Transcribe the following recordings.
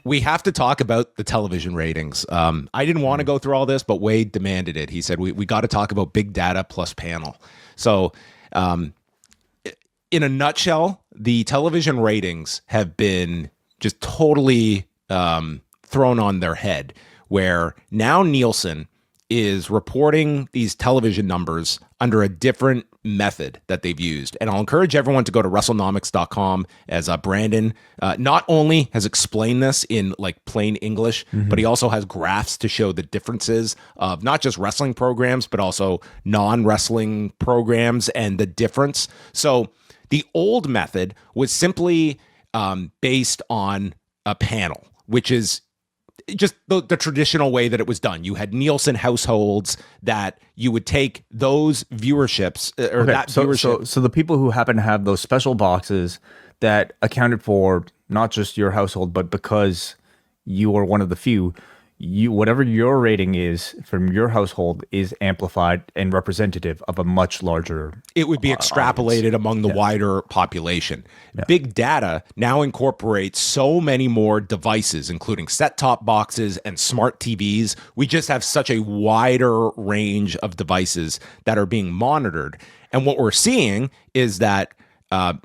We have to talk about the television ratings. I didn't want to go through all this, but Wade demanded it. He said, we got to talk about big data plus panel. So in a nutshell, the television ratings have been just totally thrown on their head, where now Nielsen is reporting these television numbers under a different method that they've used. And I'll encourage everyone to go to WrestleNomics.com, as Brandon not only has explained this in like plain English, but he also has graphs to show the differences of not just wrestling programs, but also non-wrestling programs and the difference. So the old method was simply based on a panel, which is just the traditional way that it was done. You had Nielsen households that you would take those viewerships viewership. So the people who happen to have those special boxes that accounted for not just your household, but because you are one of the few, whatever your rating is from your household is amplified and representative of a much larger. It would be extrapolated audience among the wider population. Yeah. Big data now incorporates so many more devices, including set-top boxes and smart TVs. We just have such a wider range of devices that are being monitored. And what we're seeing is that a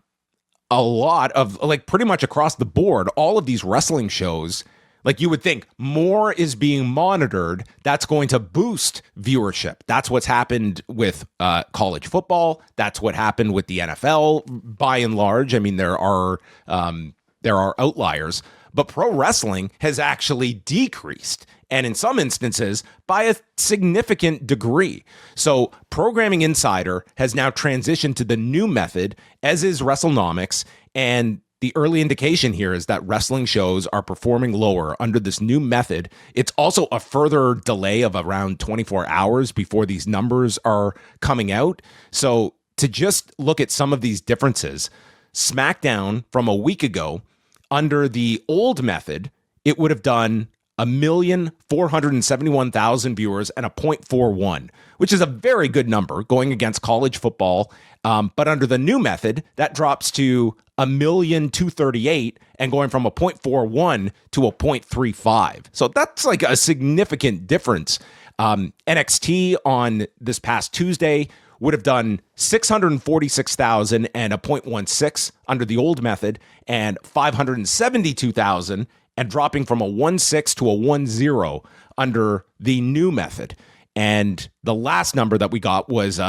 lot of, like pretty much across the board, all of these wrestling shows, like you would think more is being monitored, that's going to boost viewership. That's what's happened with college football. That's what happened with the NFL by and large. I mean, there are outliers, but pro wrestling has actually decreased, and in some instances by a significant degree. So Programming Insider has now transitioned to the new method, as is WrestleNomics, and the early indication here is that wrestling shows are performing lower under this new method. It's also a further delay of around 24 hours before these numbers are coming out. So to just look at some of these differences, SmackDown from a week ago, under the old method, it would have done 1,471,000 viewers and a 0.41, which is a very good number going against college football. But under the new method, that drops to 1,238,000 and going from a 0.41 to a 0.35. So that's like a significant difference. NXT on this past Tuesday would have done 646,000 and a 0.16 under the old method, and 572,000 and dropping from a 1.6 to a 1.0 under the new method. And the last number that we got was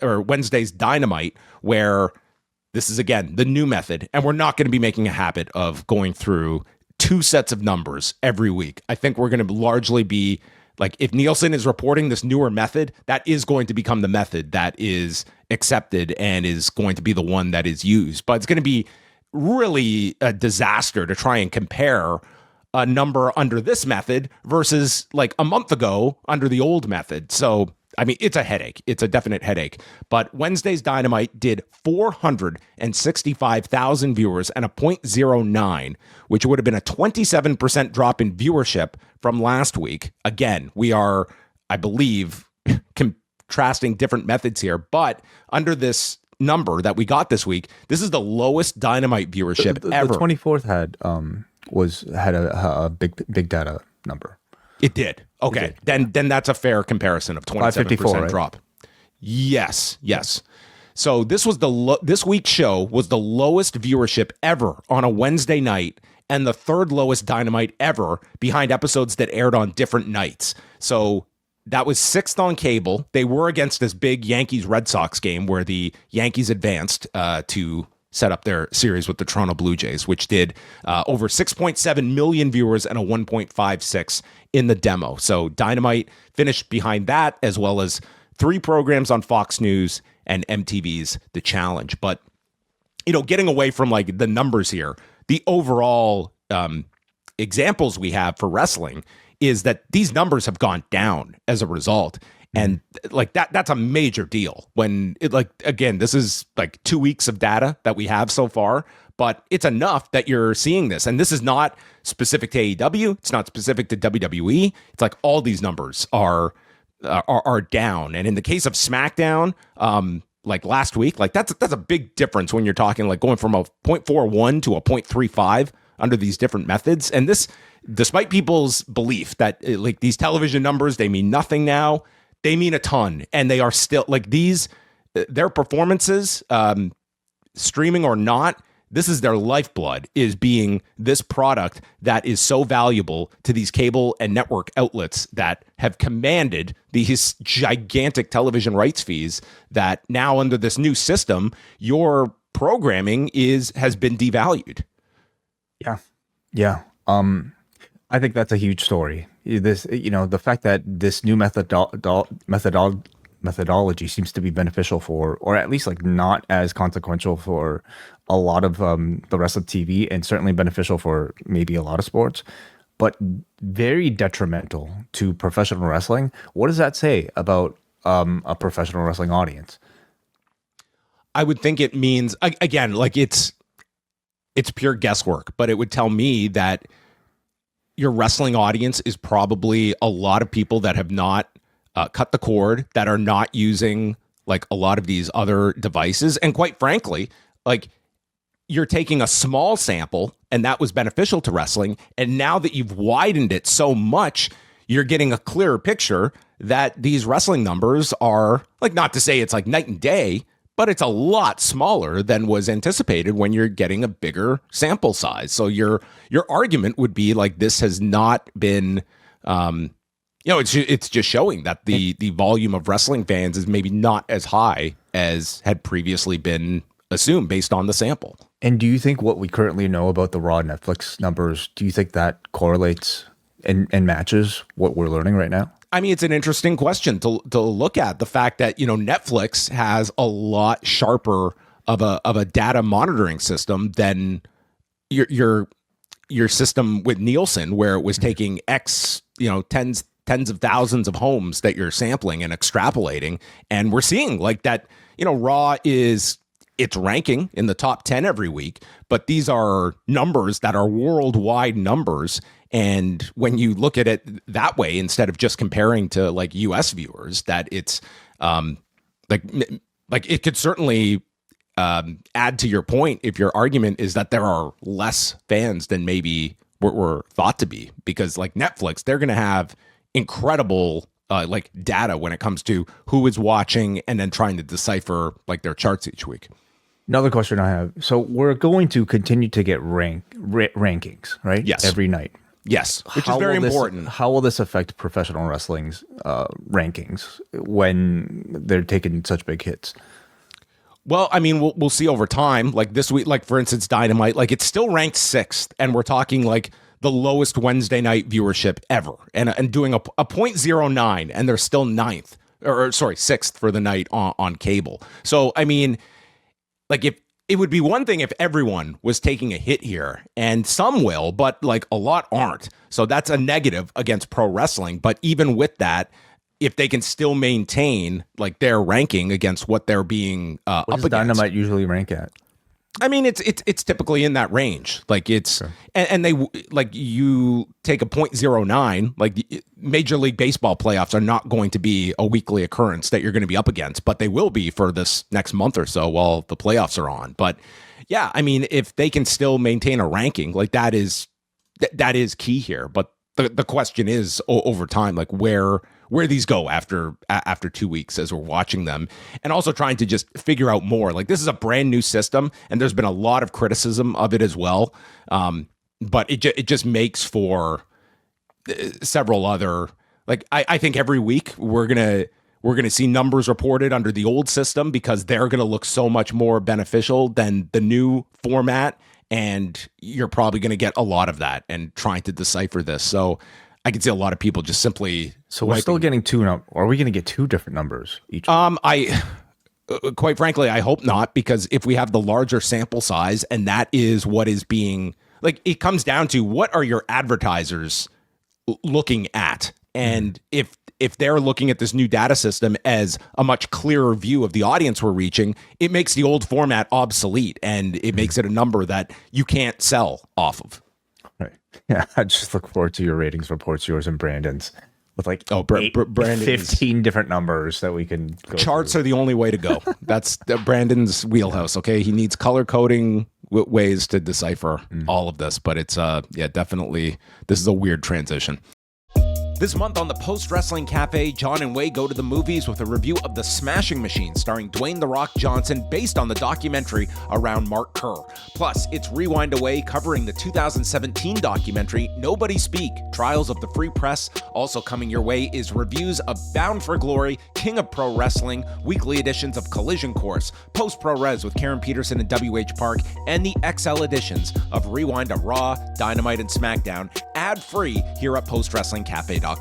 Wednesday's Dynamite, where this is, again, the new method. And we're not going to be making a habit of going through two sets of numbers every week. I think we're going to largely be like, if Nielsen is reporting this newer method, that is going to become the method that is accepted and is going to be the one that is used. But it's going to be really a disaster to try and compare a number under this method versus like a month ago under the old method. So, I mean, it's a headache. It's a definite headache. But Wednesday's Dynamite did 465,000 viewers and a 0.09, which would have been a 27% drop in viewership from last week. Again, we are, I believe, contrasting different methods here, but under this number that we got this week, this is the lowest Dynamite viewership ever. The 24th had a big data number. It did. Okay. It did. Then that's a fair comparison of 27% drop. Right? Yes. So this was this week's show was the lowest viewership ever on a Wednesday night, and the third lowest Dynamite ever, behind episodes that aired on different nights. So that was sixth on cable. They were against this big Yankees-Red Sox game where the Yankees advanced to set up their series with the Toronto Blue Jays, which did over 6.7 million viewers and a 1.56 in the demo. So Dynamite finished behind that, as well as 3 programs on Fox News and MTV's The Challenge. But, you know, getting away from like the numbers here, the overall examples we have for wrestling is that these numbers have gone down as a result. And like that's a major deal when it, like, again, this is like 2 weeks of data that we have so far, but it's enough that you're seeing this. And this is not specific to AEW. It's not specific to WWE. It's like all these numbers are down. And in the case of SmackDown, like last week, like that's a big difference when you're talking like going from a 0.41 to a 0.35 under these different methods. And this, despite people's belief that like these television numbers, they mean nothing now, they mean a ton. And they are still like their performances, streaming or not, this is their lifeblood, is being this product that is so valuable to these cable and network outlets that have commanded these gigantic television rights fees that now under this new system, your programming has been devalued. Yeah. I think that's a huge story. This, the fact that this new methodology seems to be beneficial for, or at least like not as consequential for a lot of the rest of TV, and certainly beneficial for maybe a lot of sports, but very detrimental to professional wrestling. What does that say about a professional wrestling audience? I would think it means, again, like it's pure guesswork, but it would tell me that your wrestling audience is probably a lot of people that have not cut the cord, that are not using like a lot of these other devices. And quite frankly, like you're taking a small sample and that was beneficial to wrestling. And now that you've widened it so much, you're getting a clearer picture that these wrestling numbers are like, not to say it's like night and day, but it's a lot smaller than was anticipated when you're getting a bigger sample size. So your argument would be like, this has not been, it's just showing that the volume of wrestling fans is maybe not as high as had previously been assumed based on the sample. And do you think what we currently know about the raw Netflix numbers, do you think that correlates and matches what we're learning right now? I mean, it's an interesting question to look at, the fact that, Netflix has a lot sharper of a data monitoring system than your system with Nielsen, where it was taking tens of thousands of homes that you're sampling and extrapolating. And we're seeing like that, Raw it's ranking in the top 10 every week, but these are numbers that are worldwide numbers. And when you look at it that way, instead of just comparing to like US viewers, that it's like it could certainly add to your point if your argument is that there are less fans than maybe were thought to be, because like Netflix, they're going to have incredible like data when it comes to who is watching and then trying to decipher like their charts each week. Another question I have. So we're going to continue to get rankings, right? Yes. Every night. Yes, which is very important. How will this affect professional wrestling's rankings when they're taking such big hits? Well, I mean, we'll see over time. Like this week, like for instance, Dynamite, like it's still ranked 6th, and we're talking like the lowest Wednesday night viewership ever, and doing a 0.09, and they're still 9th, or sorry, 6th for the night on cable. So, I mean, like if it would be one thing if everyone was taking a hit here, and some will, but like a lot aren't. So that's a negative against pro wrestling. But even with that, if they can still maintain like their ranking against what they're being up against. What does Dynamite usually rank at? I mean, it's typically in that range. Like it's, sure. and they like you take a 0.09, like the Major League Baseball playoffs are not going to be a weekly occurrence that you're going to be up against, but they will be for this next month or so while the playoffs are on. But yeah, I mean, if they can still maintain a ranking, like that is key here. But the question is over time, like where these go after 2 weeks as we're watching them, and also trying to just figure out more. Like this is a brand new system, and there's been a lot of criticism of it as well. But it just makes for several other, like I think every week we're gonna see numbers reported under the old system because they're gonna look so much more beneficial than the new format, and you're probably gonna get a lot of that and trying to decipher this. So I can see a lot of people just simply. So we're still getting two. Or are we going to get two different numbers each? Quite frankly, I hope not, because if we have the larger sample size, and that is what is being like, it comes down to what are your advertisers looking at, and if they're looking at this new data system as a much clearer view of the audience we're reaching, it makes the old format obsolete, and it makes it a number that you can't sell off of. Right. Yeah, I just look forward to your ratings reports, yours and Brandon's, with like Brandon's 15 different numbers that we can go charts through. Are the only way to go. That's Brandon's wheelhouse. Okay, he needs color coding ways to decipher all of this, but it's definitely, this is a weird transition. This month on the Post Wrestling Cafe, John and Wei go to the movies with a review of The Smashing Machine, starring Dwayne "The Rock" Johnson, based on the documentary around Mark Kerr. Plus, it's Rewind Away covering the 2017 documentary Nobody Speak, Trials of the Free Press. Also coming your way is reviews of Bound for Glory, King of Pro Wrestling, weekly editions of Collision Course, Post Pro Res with Karen Peterson and WH Park, and the XL editions of Rewind to Raw, Dynamite, and SmackDown, ad-free here at postwrestlingcafe.com.